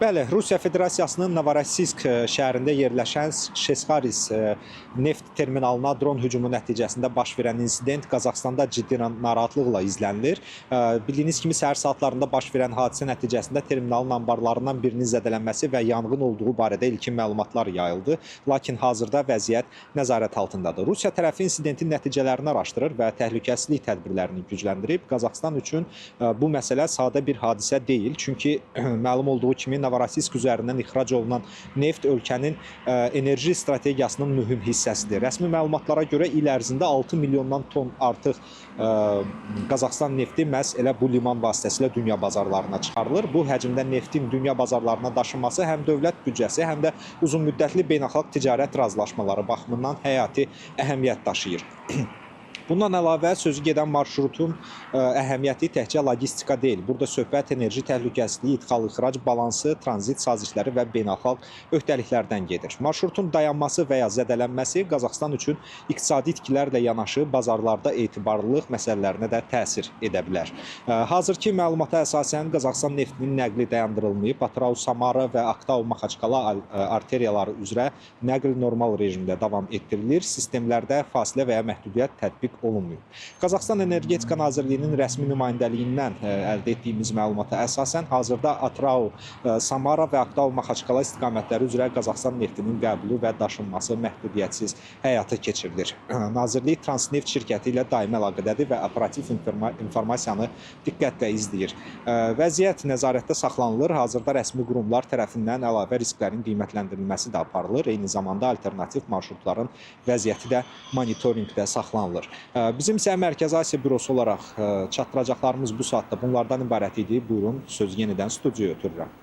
Bəli, Rusiya Federasiyasının Novorossiysk şəhərində yerləşən Şeskaris neft terminalına dron hücumu nəticəsində baş verən insident Qazaxstanda ciddi narahatlıqla izlənilir. Bildiyiniz kimi səhər saatlarında baş verən hadisə nəticəsində terminalın anbarlarından birinin zədələnməsi və yanğın olduğu barədə ilkin məlumatlar yayıldı. Lakin hazırda vəziyyət nəzarət altındadır. Rusiya tərəfi incidentin nəticələrini araşdırır və təhlükəsizlik tədbirlərini gücləndirib. Qazaxstan üçün bu məsələ sadə bir hadisə deyil. Çünki məlum olduğu kimi Novorossiysk üzərindən ixrac olunan neft ölkənin enerji strategiyasının mühüm hissəsidir. Rəsmi məlumatlara görə il ərzində 6 milyondan ton artıq Qazaxstan nefti məhz elə bu liman vasitəsilə dünya bazarlarına çıxarılır. Bu həcmdə neftin dünya bazarlarına daşınması həm dövlət büdcəsi, həm də uzunmüddətli beynəlxalq ticarət razılaşmaları baxımından həyati əhəmiyyət daşıyır. Bundan əlavə sözü gedən marşrutun əhəmiyyəti təkcə logistika deyil. Burada söhbət enerji təhlükəsizliyi, ixal-ixrac balansı, tranzit sazişləri və beynəlxalq öhdəliklərdən gedir. Marşrutun dayanması və ya zədələnməsi Qazaxstan üçün iqtisadi itkilərlə yanaşı bazarlarda etibarlılıq məsələlərinə də təsir edə bilər. Hazırki məlumata əsasən Qazaxstan neftinin nəqli dayandırılmayıb, Atrau-Samara və Aktau-Maxaçkala arteriyaları üzrə nəql normal rejimdə davam etdirilir. Sistemlərdə fasilə və ya məhdudiyyət tətbiq olunmuyor. Qazaxstan Energetika Nazirliyinin rəsmi nümayəndəliyindən əldə etdiyimiz məlumata əsasən hazırda Atrau, Samara və Aktau-Maxaçkala istiqamətləri üzrə Qazaxstan neftinin qəbulu və daşınması məhdudiyyətsiz həyata keçirilir. Nazirlik Transneft şirkəti ilə daimi əlaqədədir və operativ informasiyanı diqqətlə izləyir. Vəziyyət nəzarətdə saxlanılır. Hazırda rəsmi qurumlar tərəfindən əlavə risklərin qiymətləndirilməsi də aparılır. Eyni zamanda alternativ marşrutların vəziyyəti də monitorinqdə saxlanılır. Bizim isə Mərkəzi Asiya bürosu olaraq çatdıracaqlarımız bu saatda bunlardan ibarət idi. Buyurun, sözü yenidən studiyaya ötürürəm.